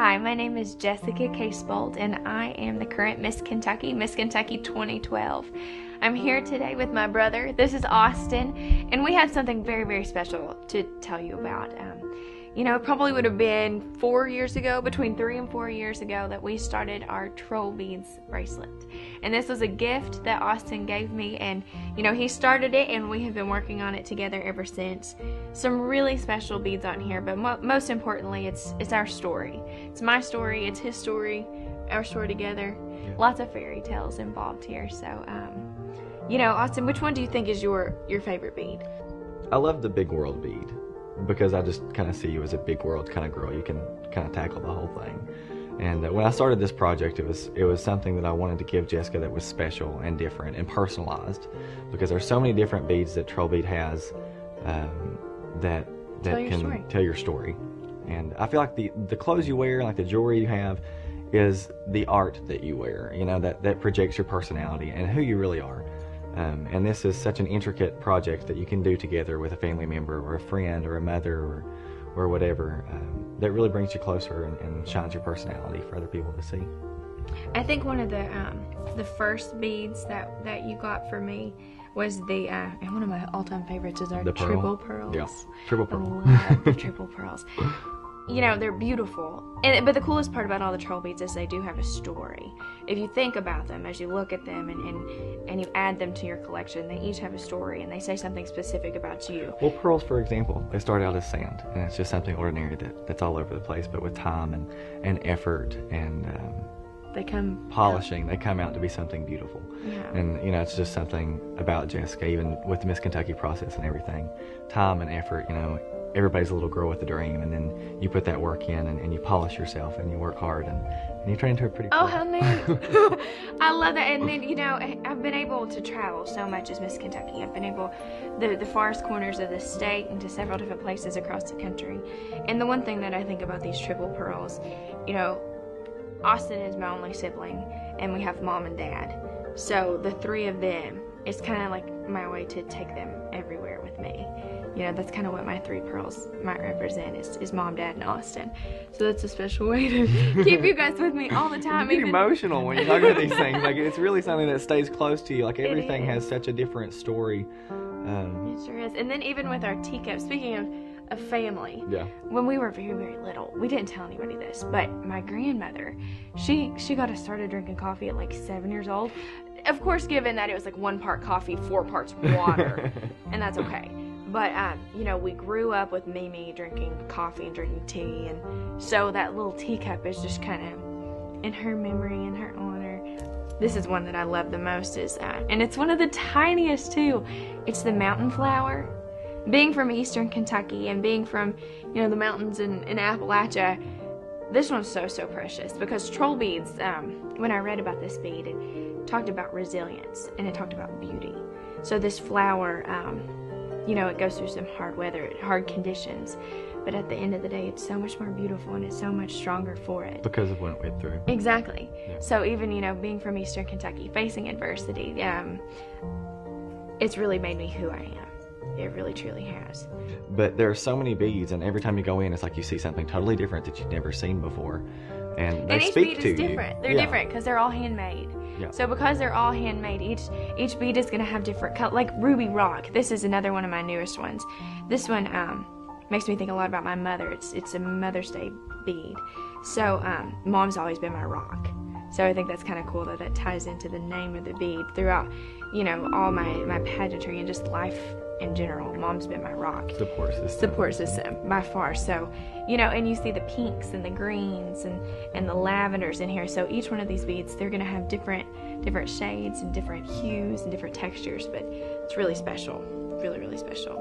Hi, my name is Jessica Casebold, and I am the current Miss Kentucky 2012. I'm here today with my brother. This is Austin, and we have something very, very special to tell you about. It probably would have been 4 years ago, between 3 and 4 years ago, that we started our Trollbeads bracelet. And this was a gift that Austin gave me, and he started it, and we have been working on it together ever since. Some really special beads on here, but most importantly, it's our story. It's my story, it's his story, our story together. Yeah. Lots of fairy tales involved here. So, Austin, which one do you think is your favorite bead? I love the big world bead, because I just kind of see you as a big world kind of girl. You can kind of tackle the whole thing. And when I started this project, it was something that I wanted to give Jessica that was special and different and personalized, because there's so many different beads that Trollbead has that can tell your story. And I feel like the clothes you wear, like the jewelry you have, is the art that you wear, that projects your personality and who you really are. And this is such an intricate project that you can do together with a family member or a friend or a mother or whatever, that really brings you closer and shines your personality for other people to see. I think one of the first beads that you got for me was and one of my all-time favorites is our triple pearls. Yeah, triple pearl. I love the triple pearls. They're beautiful. But the coolest part about all the Trollbeads is they do have a story. If you think about them, as you look at them and you add them to your collection, they each have a story and they say something specific about you. Well, pearls, for example, they start out as sand, and it's just something ordinary that's all over the place, but with time and effort and polishing, they come out to be something beautiful. Yeah. And it's just something about Jessica, even with the Miss Kentucky process and everything, time and effort. Everybody's a little girl with a dream, and then you put that work in and you polish yourself and you work hard and you turn into a pretty Oh, how neat. I love that. And then, I've been able to travel so much as Miss Kentucky. I've been able, the farthest corners of the state and to several different places across the country. And the one thing that I think about these triple pearls, Austin is my only sibling, and we have mom and dad. So the three of them, it's kind of like my way to take them everywhere with me. That's kind of what my three pearls might represent is mom, dad, and Austin. So that's a special way to keep you guys with me all the time. You get emotional when you talk about these things. Like, it's really something that stays close to you. Like, everything has such a different story. It sure is. And then even with our teacups, speaking of family, yeah. When we were very, very little, we didn't tell anybody this, but my grandmother, she got us started drinking coffee at like 7 years old. Of course, given that it was like 1 part coffee, 4 parts water, and that's okay. But, we grew up with Mimi drinking coffee and drinking tea, and so that little teacup is just kind of in her memory, in her honor. This is one that I love the most, and it's one of the tiniest too. It's the mountain flower. Being from eastern Kentucky and being from, the mountains in Appalachia, this one's so precious, because Trollbeads, when I read about this bead, it talked about resilience and it talked about beauty. So this flower, it goes through some hard weather, hard conditions, but at the end of the day, it's so much more beautiful and it's so much stronger for it. Because of what it went through. Exactly. Yeah. So even, being from eastern Kentucky, facing adversity, it's really made me who I am. It really, truly has. But there are so many beads, and every time you go in, it's like you see something totally different that you've never seen before. And they speak to you. Each bead is different. They're different because they're all handmade. Yeah. So because they're all handmade, each bead is going to have different color. Like Ruby Rock. This is another one of my newest ones. This one makes me think a lot about my mother. It's a Mother's Day bead. So mom's always been my rock. So I think that's kind of cool that ties into the name of the bead throughout, all my pageantry and just life in general. Mom's been my rock. Support system by far. So, and you see the pinks and the greens and the lavenders in here. So each one of these beads, they're going to have different shades and different hues and different textures, but it's really special. Really, really special.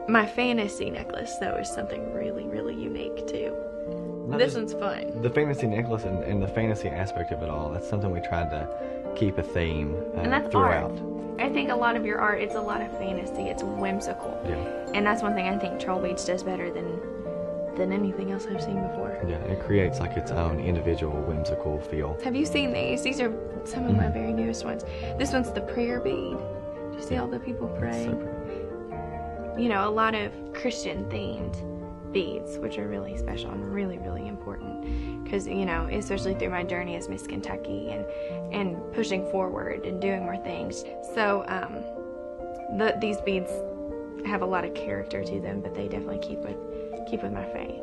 My fantasy necklace, though, is something really, really unique too. This one's fun. The fantasy necklace and the fantasy aspect of it all, that's something we tried to keep a theme and that's throughout. Art. I think a lot of your art, it's a lot of fantasy. It's whimsical. Yeah. And that's one thing I think Trollbeads does better than anything else I've seen before. Yeah, it creates like its own individual whimsical feel. Have you seen these? These are some of my very newest ones. This one's the prayer bead. Do you see all the people praying? So a lot of Christian themed beads, which are really special and really, really important. Because, you know, especially through my journey as Miss Kentucky and pushing forward and doing more things. So these beads have a lot of character to them, but they definitely keep with my faith.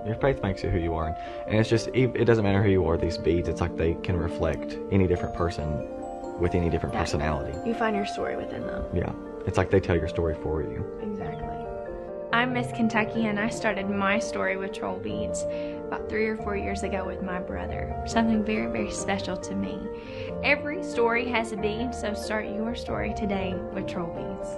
Your faith makes you who you are, and it's just, it doesn't matter who you are. These beads, it's like they can reflect any different person with any different personality. You find your story within them. Yeah, it's like they tell your story for you. Exactly. I'm Miss Kentucky, and I started my story with troll beads about 3 or 4 years ago with my brother. Something very, very special to me. Every story has a bead, so start your story today with troll beads.